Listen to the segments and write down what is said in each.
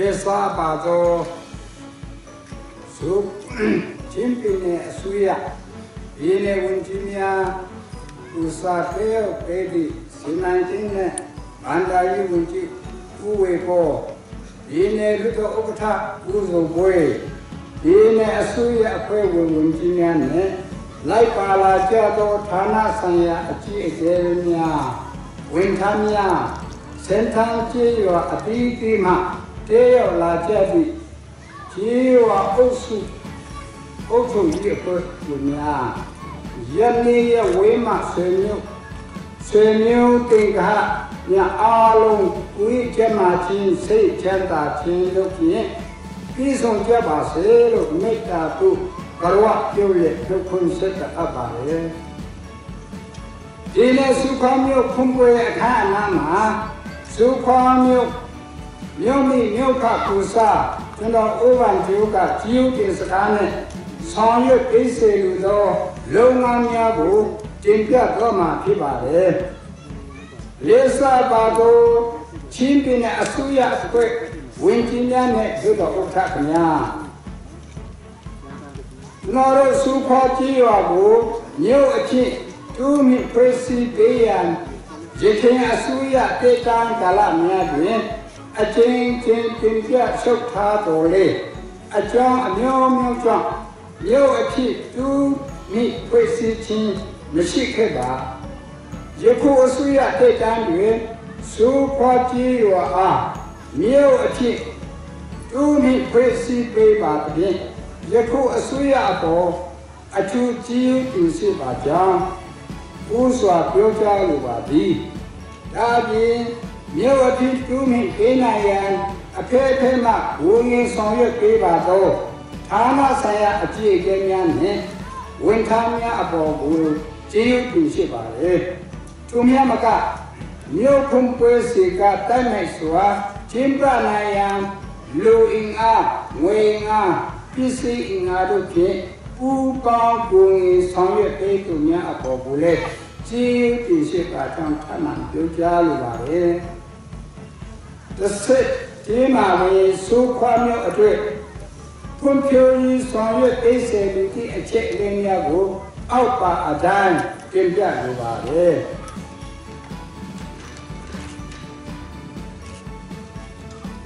Lesa Bazo Soup Chimpine Suya Ine Wuntimia Usateo Pedi Sinantine Andayi Wunti Uwepo Ine Luto Okta Uzo Boy Ine Asuya Kwe Wuntimia Ne Laipala Jato Tana Sanya Achi Egernia Wintamia Sentan Chiwa Apitima Teo La Jabi Chiwa Osu Osu Yiko Dunya Yami Wema Senyu Tinga Nya Along Ui Jamachin Se Chanda Chin Loki Pison Jaba Selo Meta Tu Karwa Yoye Tukun Seta Abare Dine Sukamyo Kumbwe Kanama Sukamyo Yomi Yoka Kusa Tuna Ovan Yoka Yuki Sakane Sanya Pese Ludo Longa Miabu Timpia Goma Pibare Lesa Bago Chimpine Asuya Square Wintiane Yuda Otakanya Noro Supachi Wabu New Achi Tumi Presi Bayan Jikin Asuya Tetan Galamia Din A chain Timpia Shokta Dole A John a Myo John New Achi Tumi Presi Chin Mishikeba Jiku Asuya Tetan Din Supachi Wa Myo Achi Tumi Presi Bayan Yaku Asuya Apo Atu Jiu Dusi Bajang Uswa Pyoja Lubadi Dadi Mewati Tumi Kenayan Apetema Wungin Songye Kebado Tama Saya Aji Genyan Wintamia Apo Jiu Dusi Bade Tumia Maka Myo Kumpwe Sika Tameswa Chimbra Nayan Lu Inga Wenga Pisi Ingaduke Ukang Bungi Songye Petunya Apobule Jiu Disi Kacang Tanan Pyoja Lubare The Sit Tima We Sukwamyo Adwe Kumpyo Songye Pese Luti Ache Lenya Go Aupa Adan Pyoja Lubare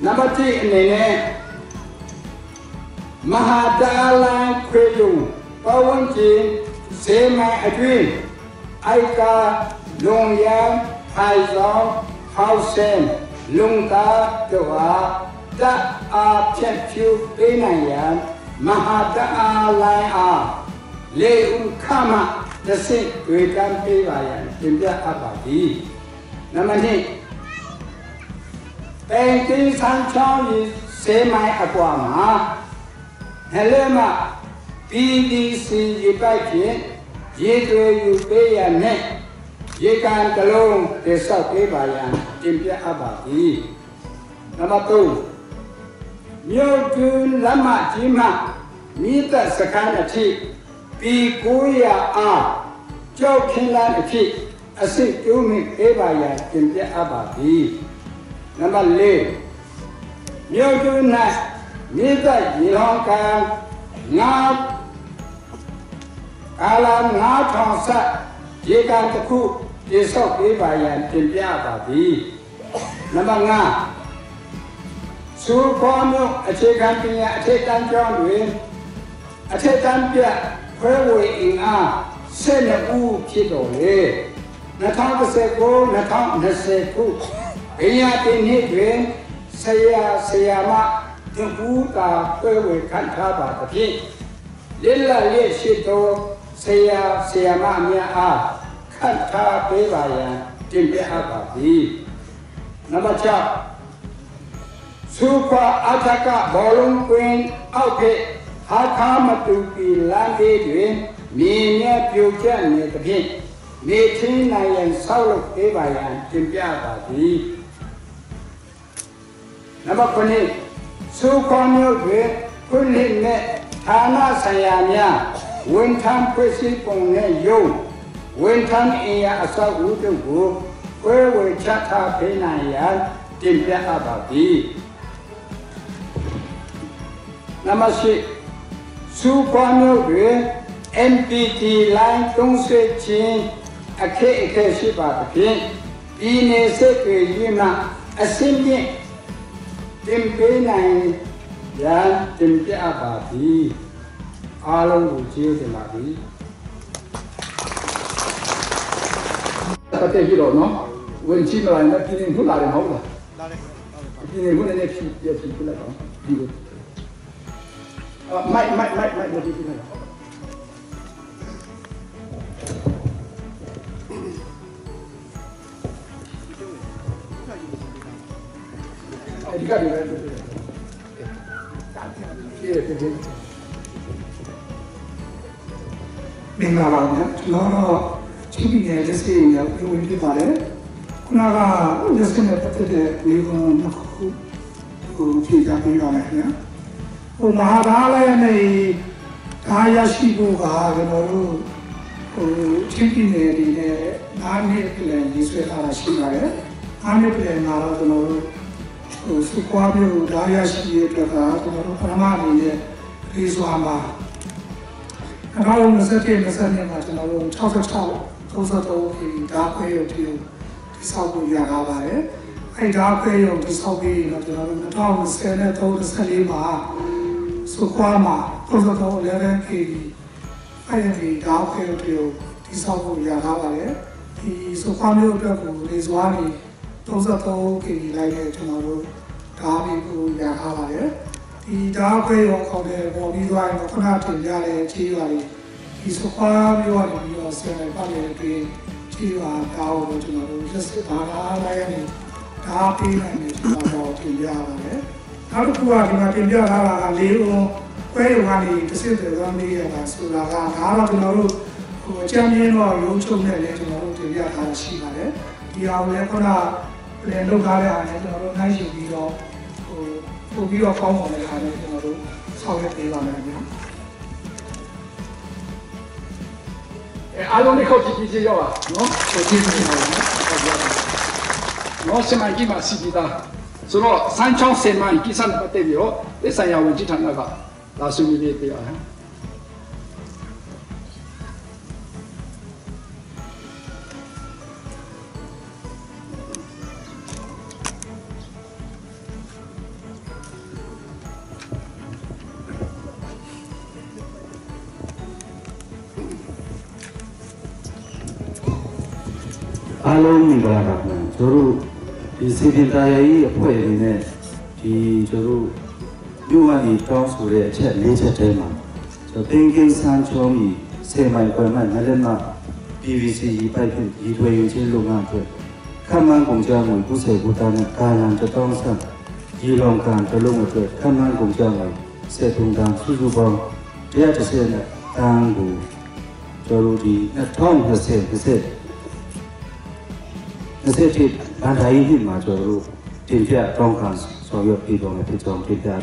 Number 3 Nene Mahadala Kwejung Pawanjin Semai Adwin Aika Longyang Haizong Hausen Lungta Doa Da A Chenchu Benayan Mahadala A Le Kama The Sing Gwedan Pewayan Timbya Abadi Namani Pengki Sanchong Yi Semai Akwama Helema PDC Yipaki Yitwe Yupeya Ne Yikan Talong Desa Pebayan Timpia Abadi Nama 2 Myokun Lama Jima Mita Sakana Chi Pi Kuya A Chok Kinlan Chi Asik Yumi Pebayan Timpia Abadi Nama 4 Myokun Na Nita Yilongkan Nga Kalam Nga Chongsa Yikan Taku Yisok Ibayan Timpia Abadi Nama Nga Sukwamyo Achekan Pinya Achekan John Win Achekan Pia Kwewe Inga Sena U Kidole Natang Seko Natang Naseku Pinya Pinhi Win Saya Sayama Tukuta Kwewe Kantaba Tapi Lilla Ye Shito Saya Sayama Mia A Kanta Pewayan Timpia Abadi Nama 4 Supa Ataka Bolong Queen Auke Hakama Tupi Landi Dwin Minya Pyojan Tapi Metin Nayan Sauluk Pewayan Timpia Abadi Nama 5 Sukwamyo Dwe Kulin Ne Tana Sayanya Wintam Presi Pone Yo Wintam Iya Asa Udugu Kwewe Chata Penayan Timpia Abadi Namashi Supano MPT line don't say chin a cake shiba again. In a secret, a singing Timpane Yan Timpe Abati Along with you the Mabi. But you don't know when she line up in Hula and Hula. In a next year, people might You got it. Mingala, no, keeping a listing, you will be valid. Kunaga, just going to put it, we will keep that in on here. Maharala and a Ayashibuga, keeping it in a Nani this way, Arashima, Nani Nara. Sukwabio Dayashi Pramani Rizwama. And all the city and the Sunday and our Tata those are the dark way of you, the South Yagava. I dark way of the South the town Senate, all the Salima, Sukwama, those are the 11 kg. I am the dark way of you, the South Yagava. The Sukwamio Rizwani. Those are all like tomorrow. Darby Yahava. The dark way of the body line of Konati Yale, Chivari. He's a farm you are in your cell, probably Chiva, Tao, tomorrow. Just a Miami, Darby and about Yahava. How to go out in Yahava, Leo, where you want to see the only Sulaga, Hara tomorrow, who champion or you told me tomorrow to Yahava Shiva. You are Lepona. Look at it, and nice you be all who be a form of the hand, so that they want to I don't know how to do no, Semagima Sibida. So, no, Sancho Seman, Kisan Patevio, this I will Jitanaga, last week. Along Nigaragna, Joru is sitting there, appointing the Joru, you want it comes to the chat nature tema. So thinking Sancho, say my permanent Helena, PVC, piping, Equay, Lunga, Kaman Gongjamu, who say Butan, Kalan, the Thompson, Yilong Kan, the Lunga, Kaman Gongjamu, setting down Suzubong, the other said, Tangu, Joru, the Tom has said. The city and I him as a roof, Tintia Tonkans, so your people on a pit on Tintia.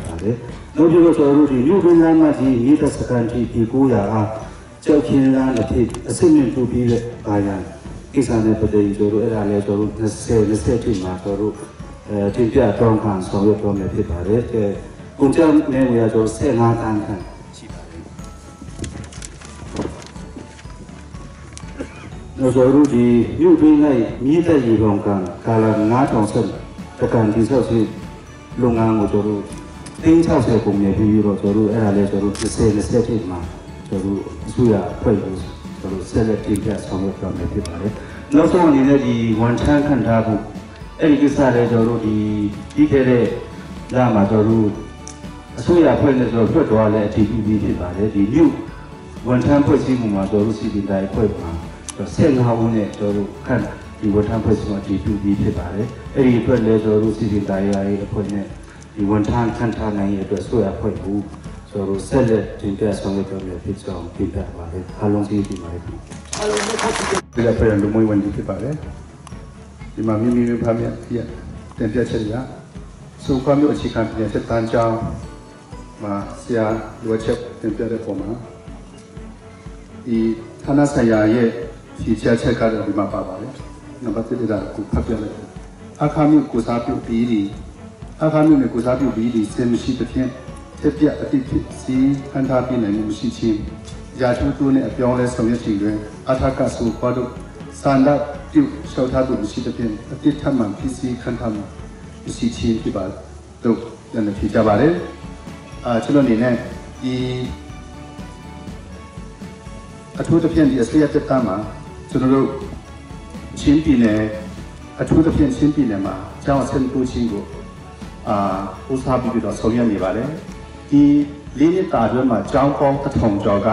No, you go to a route, you bring Lamaji, meet us a country, Pikuya, Joking land, a singing to be Bayan. Is an epidemic to Erale, the city matter, Tintia Tonkans, so your from a pit. Until then, we are just saying out and Nozoruti, you bring a meter you long can, Kala not on some, the country so Lungang Motoru. Things are so from maybe Euro to Erale to say the state man, to Suya, Purpose, to selecting gas from the people. Not only the one time can have any side or the Ikere Lama Toru, Suya Purpose or Purpose, TPB, the new one time person or receiving the equipment. Send how to can you would have personally to be prepared. Any letter receiving the appointment. You want time can't have any so appointment. So sell it to gas on the pizza on feedback about it. How long is it might be? We are playing the more when you prepare it. You might be here, then Piacheria. So come your chicken, yes, Tanja, Sia, your chef, then Piacheria Forma. The Tanasaya. Teacher check out of my papa. Number 3 could popular. Akami Kusapu Bidi. Akami Kusapu Bidi, same sheet of him. ဆက်ပြအတိဖြစ်စီခံထားပြီးနိုင်မှုမရှိခြင်းရာထူးသူနဲ့အပြောင်းလဲဆောင်ရွက်ခြင်းတွင်အထက်ကဆိုပါတော့စန္ဒပြုလျှောက်ထားသူမရှိတဲ့ဖြင့်အတိထမှန်ဖြစ်စီခံထားမှုမရှိခြင်းဖြစ်ပါတော့လည်းဖြစ်ကြပါတယ်ကျွန်တော်အနေနဲ့ဒီအထူးသဖြင့်ဒီအစရတက်တာမှာကျွန်တော်တို့ချင်းပြည်နယ်အထူးသဖြင့်ချင်းပြည်နယ်မှာကျောင်းအဆင့်တိုးချင်းကိုဦးစားပြီးတော့ဆောင်ရွက်နေပါတယ်ဒီ၄နှစ်တာအတွင်းမှာကျောင်းပေါင်း1000ကျော်က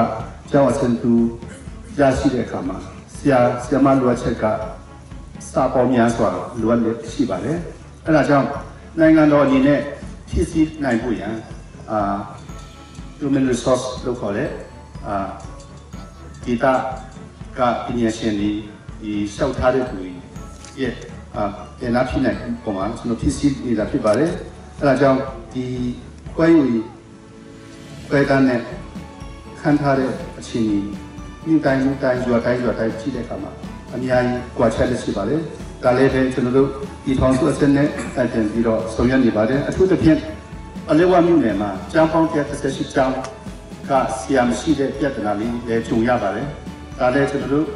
ကျောင်းအဆင့်တိုးရရှိတဲ့အခါမှာဆရာမလိုအပ်ချက်ကစာပေါင်းများစွာလိုအပ်ရှိပါတယ်အဲဒါကြောင့်နိုင်ငံတော်အနေနဲ့ဖြည့်ဆည်းနိုင်ဖို့ရန်human resource လို့ခေါ်တဲ့ဒေတာကပညာရှင်တွေဒီလျှောက်ထားတဲ့သူတွေရဲ့ပြန်လာဖြစ်နိုင်ပုံမှာကျွန်တော်ဖြည့်ဆည်းနေတာဖြစ်ပါတယ်အဲဒါကြောင့်ဒီကွဲဝေကွဲတန်းနဲ့ခံထားတဲ့အခြေအနေဒီတိုင်းရွာတိုင်းကြည့်တဲ့အခါမှာအများကြီးကွာခြားလက်ရှိပါတယ်ဒါလည်းပဲကျွန်တော်တို့ဒီထောင်စုအစနဲ့တိုင်ပင်ပြီးတော့ဆောင်ရွက်နေပါတယ်အထူးသဖြင့်အလဲဝမြို့နယ်မှာကျောင်းပေါင်း138ကျောင်းကဆရာမရှိတဲ့ပြဿနာလေးလည်းကြုံရပါတယ်ဒါလည်းကျွန်တော်တို့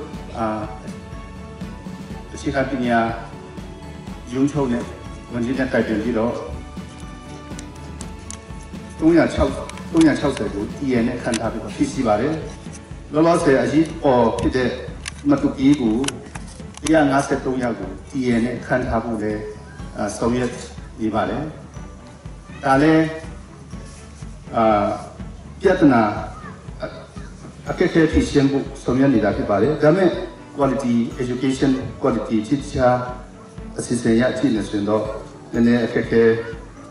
အခြေခံပညာရုံးချုပ်နဲ့ဝန်ကြီးနဲ့တိုင်ပင်ပြီးတော့360ကို TN နဲ့ခံထားပြီးတော့ဖြည့်ဆည်းပါတယ်လောလောဆယ်အကြီးပေါ်ဖြစ်တဲ့မတူကြီးကို153ယောက်ကို TN နဲ့ခံထားဖို့လည်းဆောင်ရွက်နေပါတယ်ဒါလည်းပြဿနာအခက်အခဲဖြစ်ရှင်းဖို့ဆောင်ရွက်နေတာဖြစ်ပါတယ်ဒါပေမဲ့ quality education quality teacher အစီအစဉ်ရရှိနေဆိုရင်တော့နည်းနည်းအခက်အခဲ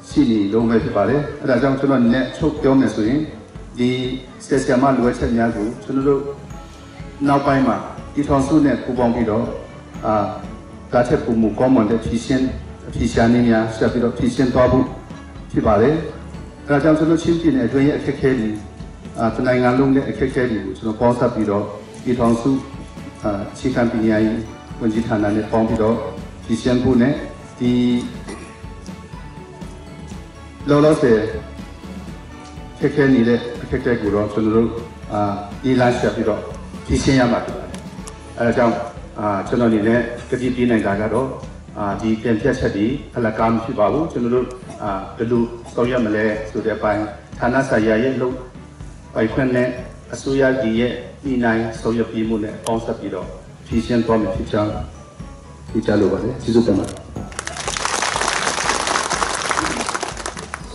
ရှိနေလုံးပဲဖြစ်ပါတယ်အဲဒါကြောင့်ကျွန်တော်နဲ့ချုပ်ပြောမယ်ဆိုရင်ဒီဆရာမလိုအပ်ချက်များကိုကျွန်တော်တို့နောက်ပိုင်းမှာဒီထောင်စုနဲ့ပူးပေါင်းပြီးတော့ဒါထက်ပိုမိုကောင်းမွန်တဲ့ဖြည့်ရှားနည်းများဆက်ပြီးတော့ဖြည့်ရှင်းသွားဖို့ဖြစ်ပါတယ်အဲဒါကြောင့်ကျွန်တော်ချင်းပြည်နယ်အတွင်းရဲ့အခက်အခဲတွေတနိုင်ငံလုံးရဲ့အခက်အခဲတွေကိုကျွန်တော်ပေါင်းစပ်ပြီးတော့ဒီထောင်စုအခြေခံပညာရေးဝန်ကြီးဌာနနဲ့ပေါင်းပြီးတော့ဖြည့်ရှင်းဖို့နဲ့ဒီလောလောဆယ်ခက်ခဲနေတဲ့အခက်အခဲကိုတော့ကျွန်တော်တို့ဒီလမ်းဆက်ပြီးတော့ဖြည့်ရှင်းရမှာဖြစ်ပါတယ်အဲဒါကြောင့်ကျွန်တော်အနေနဲ့ကြည့်ပြနိုင်တာကတော့ဒီပြန်ဖြတ်ချက်ဒီအလကားမရှိပါဘူးကျွန်တော်တို့ဘယ်လိုဆောင်ရွက်မလဲဆိုတဲ့အပိုင်းဌာနဆိုင်ရာရဲ့လုပ်ပိုင်ခွင့်နဲ့အစိုးရကြီးရဲ့ပြည်နိုင်ဆောင်ရွက်ပြီးမှုနဲ့ပေါင်းစပ်ပြီးတော့ဖြည့်ရှင်းသွားမယ်ဖြစ်ကြောင်းဒီကြလို့ပါတယ်ကျေးဇူးတင်ပါတယ်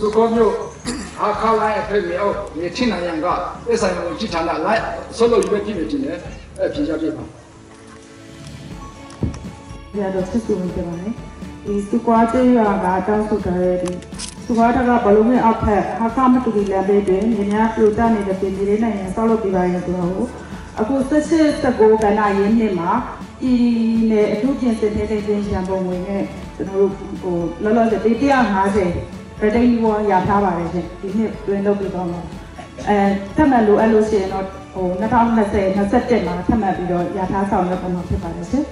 สุโขမျိုးအခါလိုက်အဖေမြေအောင်နေချင်းနိုင်ရန်ကအဆိုင်ကိုကြည့်ထန်လာလိုက်ဆောလို့ရွေးကြည့်နေတယ်ဖြေချပြပါရတော့စစ်စုံကြပါမယ်ဒီစုကွာကျေးရွာကတောင်းဆိုကြတဲ့ဒီစုကွာထကဘလုံးနဲ့အောက်ထက်ဟာကမတူလမ်းဘေးတွင်မြများပြိုကျနေတဲ့ပြည်လေးနိုင်ငံဆောက်လုပ်ပြပါရင်ဆိုတော့အခု19ကဏ္ဍရင်းနှစ်မှာဒီနဲ့အထူးပြင်ဆင်နေတဲ့ပြင်ရန်ပုံဝင်နဲ့ကျွန်တော်တို့လောလောဆယ်150ရတိတ်ဘောရထားပါတယ်ရှင်ဒီနှစ်တွင်လုပ်ပြီးတော့ထပ်မံလိုအပ်လို့ရှိရင်တော့2020 21မှာထပ်မံပြီးတော့ရထားဆောင်ရွက်ပုံဖြစ်ပါတယ်ရှင်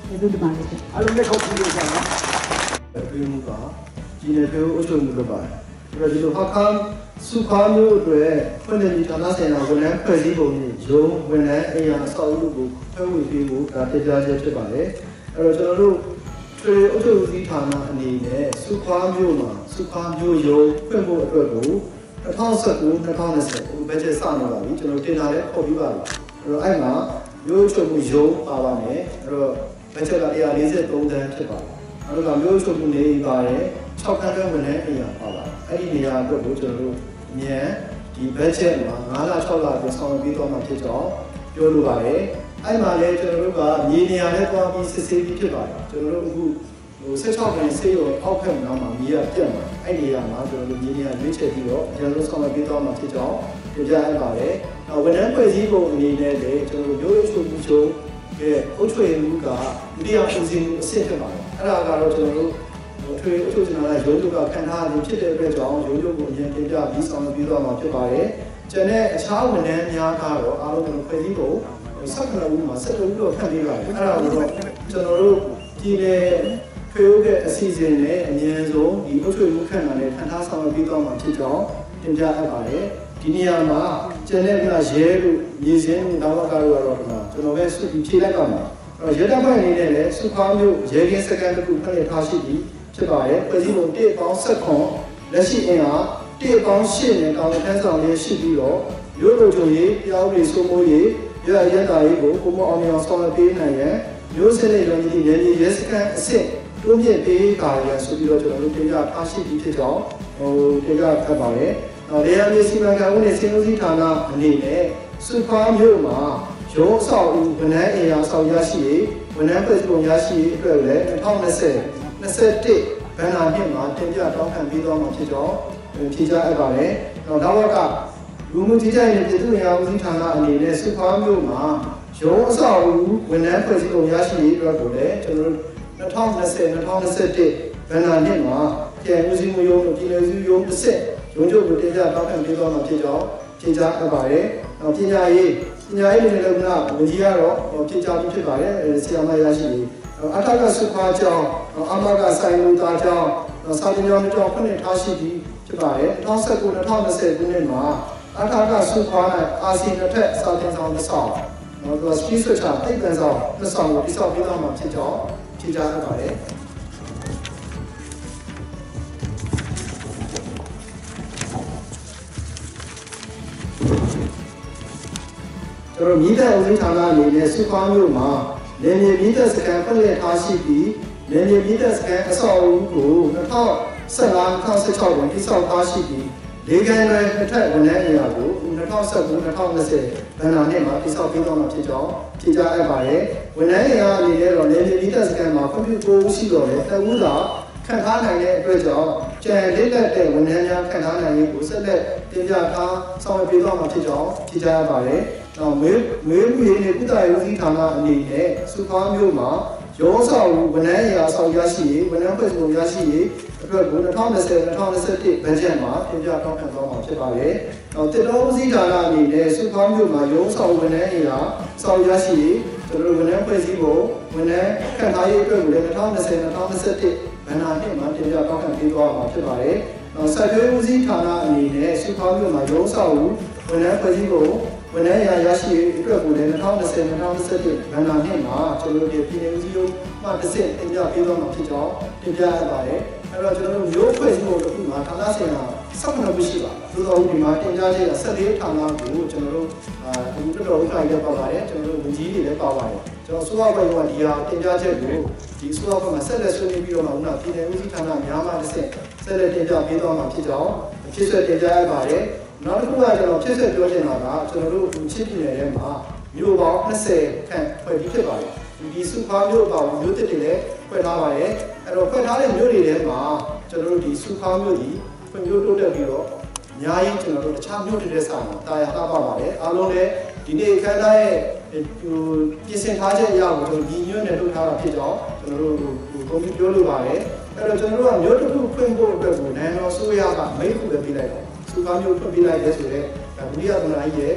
ကျေးဇူးတင်ပါတယ်ရှင်အားလုံးလက်ခုပ်ပြုလို့ရအောင်ပြည်မှုကဒီနေ့ပြောအချုပ်မှုလုပ်ပါတယ်ဒါဒီလိုဟာခမ်စုခါမျိုးတွေဖွင့်နေဒီဌာနဆိုင်ရာဝန်ထမ်းဖွဲ့စည်းပုံနဲ့ရုံးဝန်ထမ်းအရာအဆောက်အဦကိုဖျက်ဝေပေးဖို့ဒါတည်ကြားချက်ဖြစ်ပါတယ်အဲ့တော့ကျွန်တော်တို့အုပ်ချုပ်ရေးဌာနအနေနဲ့စုခါမျိုးမှာစုခါမျိုးရုံးဖွင့်ဖို့အတွက်ကို2019-2020ဘယ်ချက်စနေပါပြီကျွန်တော်တင်ထားတဲ့ပေါ်ပြပါပြီအဲ့တော့အဲ့မှာမျိုးချုပ်မှုရုံးပါပါမယ်အဲ့တော့ဘယ်ချက်က143တန်းဖြစ်ပါတယ်အဲ့တော့မျိုးချုပ်မှုနေပါတယ်6ခန်းတွဲဝင်တဲ့အရာပါပါအဲ့ဒီနေရာအတွက်ကိုကျွန်တော်တို့အမြန်ဒီဘတ်ဂျက်မှာ9လ6လပြန်ဆောင်ပြီးတော့မှဖြစ်တော့ပြောလိုပါတယ်အဲ့မှာလည်းကျွန်တော်တို့ကမြေနေရာနဲ့တွားပြီးစစ်ဆေးပြီးဖြစ်ပါတယ်ကျွန်တော်တို့အခု16ခန်းဆေးရုံအောက်ဖက်မှာမြေရပြတ်မှာအဲ့ဒီနေရာမှာကျွန်တော်တို့မြေနေရာရွေးချယ်ပြီးတော့ကျွန်တော်တို့ဆောင်ပြီးတော့မှဖြစ်တော့ပြောကြရပါတယ်ဝန်ထမ်းဖွဲ့စည်းပုံအနေနဲ့လည်းကျွန်တော်တို့မျိုးချုပ်မှုချုပ်ရဲ့အုပ်ချုပ်မှုကဒုတိယဦးစီးမှုအဆင့်ဖြစ်ပါတယ်အဲ့ဒါကတော့ကျွန်တော်တို့ထွေအုပ်ချုပ်ရေးရုံးချုပ်ကခံထားရဖြစ်တဲ့အတွက်ကြောင့်ရုံးချုပ်ကိုအရင်တင်ပြပြီးဆောင်ပြီးတော့မှဖြစ်ပါတယ်ကျန်တဲ့အခြားဝန်ထမ်းများကတော့အားလုံးဖွဲ့စည်းပုံ19ဦးမှာ17ဦးတော့ခန့်ပေးပါတယ်အဲ့ဒါကိုတော့ကျွန်တော်တို့ပြည်နယ်ထွေအုပ်ရဲ့အစီအစဉ်နဲ့အញ្ញံဆုံးဒီအုပ်ချုပ်မှုခန့်တာနဲ့ခံထားဆောင်ပြီးတော့မှဖြစ်ကြောင်း တင်ပြအပ်ပါတယ်ဒီနေရာမှာကျန်တဲ့ကရဲလို့ရေစင်းတောင်းကားလို့တော့ကျွန်တော်ပဲစုပြီးဖြေလိုက်ပါမယ်ရဲတပ်ဖွဲ့အနေနဲ့လည်းစုခေါင်းမျိုးရဲကင်းစကန်တစ်ခုဖွင့်လှစ်ထားရှိပြီးဖြစ်ပါတယ်ပြည်စည်းပုံ1ပေါင်း7လက်ရှိအင်အား1ပေါင်း8နဲ့တောင်းထမ်းဆောင်ရရှိပြီးတော့မြို့လူချုပ်ရေးပြောင်းပြီးစိုးမိုးရေးရရဲတာရေးကိုပုံမအောင်အောင်ဆောင်ရွက်ပေးနိုင်ရန်မျိုးစနစ်လုံးကြီးရဲရဲစကန်အစ်စ်တို့မြင့်ပေးကာရန်ဆိုပြီးတော့ကျွန်တော်တို့တင်ပြထားရှိပြီးဖြစ်ကြောင်းတင်ပြဖတ်ပါတယ်။လေယာဉ်မြေစီမံခန့်ခွဲရေးစင်ဦးစီးဌာနအနေနဲ့စုဖောင်းမြို့မှာရုံးအဆောက်အဦဝန်ထမ်းအင်အားဆောင်ရရှိရေးဝန်ထမ်းဖွဲ့စည်းပုံရရှိရေးအတွက်လည်း2020-21ဘဏ္ဍာနှစ်မှာတင်ပြတောင်းခံပေးသွားမှာဖြစ်ကြောင်းဖြေကြားအပ်ပါတယ်။ဒါဝကလူမှုကြီးကြပ်ရေးပြည်သူ့အင်အားဦးစီးဌာနအနေနဲ့စုဖောင်းမြို့မှာရုံးအဆောက်အဦဝန်ထမ်းဖွဲ့စည်းပုံရရှိရေးအတွက်ကိုလည်းကျွန်တော်တို့2020-2021ဘဏ္ဍာနှစ်မှာကျန်ဦးစီးမှုရုံးပြည်နယ်စုရုံးတစ်ဆက်ရုံးချုပ်ကိုတင်ပြတောင်းခံပေးသွားမှာဖြစ်ကြောင်းဖြေကြားအပ်ပါတယ်။ပညာရေးအနေနဲ့လည်းဝန်ကြီးကတော့ဖြေကြားပြီးဖြစ်ပါတယ်။ဆရာမရရှိရေးအထက်ကစုခွာကြောင်းအမကဆိုင်လူသားကြောင်းစာတင်ကြောင်းကြောင်းဖွင့်ထားရှိပြီးဖြစ်ပါတယ်။2019-2020ခုနှစ်မှာအထက်ကစုခွာ၌အာဆီယံထက်စာတင်ဆောင်တစ်ဆောင်စပီးဆွတ်ချတိတ်ပန်ဆောင်တစ်ဆောင်ကိုတိစောက်ပေးသွားမှာဖြစ်ကြောင်းဖြေကြားအပ်ပါတယ်။ကျွန်တော်မြစ်တဲ့ဦးစီးဌာနအနေနဲ့စုပေါင်းမြို့မှာနေမြေမြစ်တဲ့စကန်ဖွင့်လှစ်ထားရှိပြီးနေမြေမြစ်တဲ့စကန်အဆောက်အဦကို2015-2016တွင်တည်ဆောက်ထားရှိပြီးလေကန်တွေအထက်ဝန်ထမ်းအင်အားကို2019-2020ဘဏ္ဍာနှစ်မှာတည်ဆောက်ပေးသွားမှာဖြစ်ကြောင်းဖြေကြားအပ်ပါတယ်။ဝန်ထမ်းအင်အားအနေနဲ့တော့နေမြေမြစ်တဲ့စကန်မှာကွန်ပျူတာရှိတော့လေတဦးသာခံထားနိုင်တဲ့အတွက်ကြောင့်ကျန်လက်လက်တဲ့ဝန်ထမ်းများခံထားနိုင်ရေးကိုဆက်လက်တင်ပြထားဆောင်ရွက်ပေးသွားမှာဖြစ်ကြောင်းဖြေကြားအပ်ပါတယ်။နောက်မေးမှုရေးနဲ့ကုသရေးဦးစီးဌာနအနေနဲ့စုပေါင်းမြို့မှာရောဆောင်ဝန်ထမ်းရာဆောင်ရရှိရေးဝန်ထမ်းဖွဲ့စည်းပုံရရှိရေးအတွက်ကို2020-2021ဘတ်ဂျက်မှာတင်ပြတောင်းခံသွားမှာဖြစ်ပါတယ်။နောက်တစ်တော်ဦးစီးဌာနအနေနဲ့စုပေါင်းမြို့မှာရောဆောင်ဝန်ထမ်းရာဆောင်ရရှိရေးကျွန်တော်တို့ဝန်ထမ်းဖွဲ့စည်းပုံဝန်ထမ်းခံထားရေးအတွက်ကိုလည်း2020-2021ဘဏ္ဍာနှစ်မှာတင်ပြတောင်းခံပေးသွားမှာဖြစ်ပါတယ်။နောက်စိုက်ပျိုးဦးစီးဌာနအနေနဲ့စုပေါင်းမြို့မှာရောဆောင်ဝန်ထမ်းဖွဲ့စည်းပုံဝန်ထမ်းရာရရှိရေးအတွက်ကိုလည်း2020-2021ဘဏ္ဍာနှစ်မှာကျွန်တော်တို့ပြည်နယ်ဦးစီးရုံးမှတစ်ဆင့်တင်ပြပေးသွားမှာဖြစ်ကြောင်းတင်ပြရပါတယ်။အဲ့တော့ကျွန်တော်တို့မျိုးဖွဲ့စည်းပုံတစ်ခုမှာဌာနဆိုင်ရာ18ခုရှိပါသို့တော်ဒီမှာတင်ပြချက်14ဌာနကိုကျွန်တော်တို့ဒီတော်ဥက္ကဋ္ဌလည်းပါပါတယ်ကျွန်တော်တို့ဝန်ကြီးတွေလည်းပါပါတယ်ကျွန်တော်စိုးရဘက်ကဒီဟာတင်ပြချက်ကိုဒီစိုးရဘက်မှာဆက်လက်ဆွေးနွေးပြီးတော့မှဦးနာပြည်နယ်ဦးစီးဌာနများမှတစ်ဆင့်ဆက်လက်တင်ပြပေးသွားမှာဖြစ်ကြောင်းဖြစ်ဆွဲတင်ပြရပါတယ်နောက်တစ်ခုကကျွန်တော်ဖြစ်ဆက်ပြောချင်တာကကျွန်တော်တို့ချစ်ပြည်နယ်ထဲမှာမြို့ပေါင်း20ခန့်ဖွဲ့ပြီးဖြစ်ပါတယ်ဒီစုဖားမြို့ပေါင်းမြို့တစ်တွေလည်းဖွဲ့ထားပါတယ်အဲ့တော့ဖွဲ့ထားတဲ့မြို့တွေထဲမှာကျွန်တော်တို့ဒီစုဖားမြို့ကြီးဖွံ့ဖြိုးတိုးတက်ပြီးတော့အများကြီးကျွန်တော်တို့တခြားမြို့တွေနဲ့ဆိုင်တာယာတာပါပါတယ်အားလုံးလည်းဒီနေ့ခန်းသားရဲ့ပြင်ဆင်ထားချက်အရကိုကျွန်တော်ဒီညွှန်းနဲ့ထုတ်ထားတာဖြစ်ကြောင်းကျွန်တော်တို့ပုံပြပြောလိုပါတယ်အဲ့တော့ကျွန်တော်တို့ကမြို့တစ်ခုဖွင့်ဖို့အတွက်ကိုနိုင်ငံတော်ဆိုရကမိတ်ခုလည်းပြလိုက်တယ်စုဖားမြို့ဖွင့်ပြလိုက်ရဲဆိုတော့ဒုတိယသမ္မတကြီးရဲ့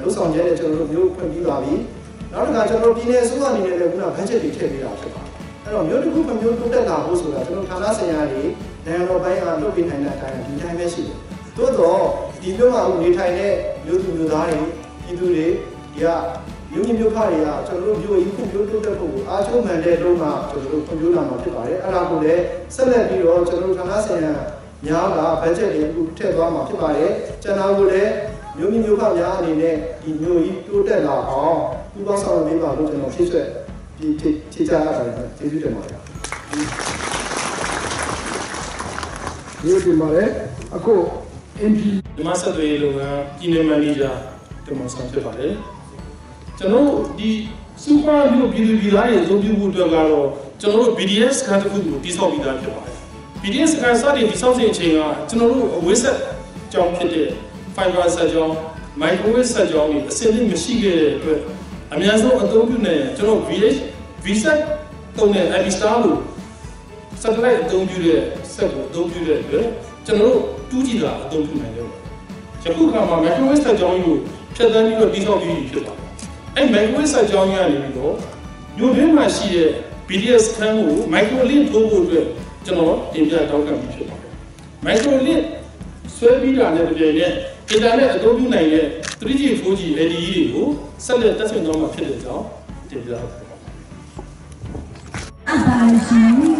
လှုပ်ဆောင်ချက်နဲ့ကျွန်တော်တို့မြို့ဖွင့်ပြီးပါပြီနောက်တစ်ခါကျွန်တော်တို့ပြည်နယ်အစိုးရအနေနဲ့လည်းခုနဘတ်ဂျက်တွေထည့်ပေးတာဖြစ်ပါတယ်အဲ့တော့မြို့တစ်ခုဖွံ့ဖြိုးတိုးတက်လာဖို့ဆိုတာကျွန်တော်ဌာနဆိုင်ရာတွေနိုင်ငံတော်ဘက်ကလုပ်ပေးနိုင်တဲ့အတိုင်းဒီတိုင်းပဲရှိတယ်။သို့တော့ဒီမြို့မှာနေထိုင်တဲ့မြို့သူမြို့သားတွေပြည်သူတွေဒီကမြို့မြို့ဖတွေကကျွန်တော်တို့မြို့ကြီးဖွံ့ဖြိုးတိုးတက်ဖို့အားထုတ်မှန်တဲ့တုန်းကကျွန်တော်တို့ဖွံ့ဖြိုးလာမှာဖြစ်ပါတယ်။အဲ့ဒါကိုလည်းဆက်လက်ပြီးတော့ကျွန်တော်တို့ဌာနဆိုင်ရာများကဘတ်ဂျက်တွေအခုထည့်သွားမှာဖြစ်ပါတယ်။ကျွန်တော်တို့လည်းမြို့မြို့ဖများအနေနဲ့ဒီမြို့ကြီးတိုးတက်လာအောင်ပူးပေါင်းဆောင်ရွက်ပေးပါလို့ကျွန်တော်ဖြည့်ဆွက်ဒီထိချာရပါတယ်ကျေးဇူးတင်ပါတယ်ဒီလိုတင်ပါတယ်အခု MP ဒီမှာဆက်သွယ်ရေးလုပ်ငန်းပြည်နယ်မန်နေဂျာတင်မောင်ဆောင်ဖြစ်ပါတယ်ကျွန်တော်ဒီစူပါမြို့ပြည်သူပြည်သားရဲ့အသုံးပြုမှုအတွက်ကတော့ကျွန်တော်တို့ BDS ခန်းတစ်ခုကိုတည်ဆောက်ပြီးသားဖြစ်ပါတယ် BDS ခန်းစတင်တည်ဆောက်စဉ်အချိန်ကကျွန်တော်တို့အဝိဆက်ကြောင်းဖြစ်တဲ့ Fiber ဆက်ကြောင်း Microwave ဆက်ကြောင်းတွေအစင်းလေးမရှိခဲ့တဲ့အတွက်အများဆုံးအသုံးပြုနေကျွန်တော် VSAT တုံးတဲ့ IP Star လို့ satellite အသုံးပြုတဲ့ set ကိုအသုံးပြုတဲ့အတွက်ကျွန်တော်တို့ 2G ကအသုံးပြုနိုင်တယ်။ယခုခါမှာ microwave ဆက်ကြောင်းကြီးကိုဖြတ်သန်းပြီးတော့တည်ဆောက်ပြီးဖြစ်ပါတယ်။အဲ့ microwave ဆက်ကြောင်းကြီးကနေပြီးတော့မြို့တွင်းမှာရှိတဲ့ BDS ခန်းကို microlink ထိုးဖို့အတွက်ကျွန်တော်တင်ပြတောင်းခံပြီးဖြစ်ပါတယ်။ microlink ဆွဲပြီးတာနဲ့တကယ်နဲ့အင်တာနက်အသုံးပြုနိုင်တဲ့ 3G 4G LTE တွေကိုဆက်လက်တက်ဆင်သွားမှာဖြစ်တဲ့အကြောင်းတင်ပြထားပါတယ် အပါရှင်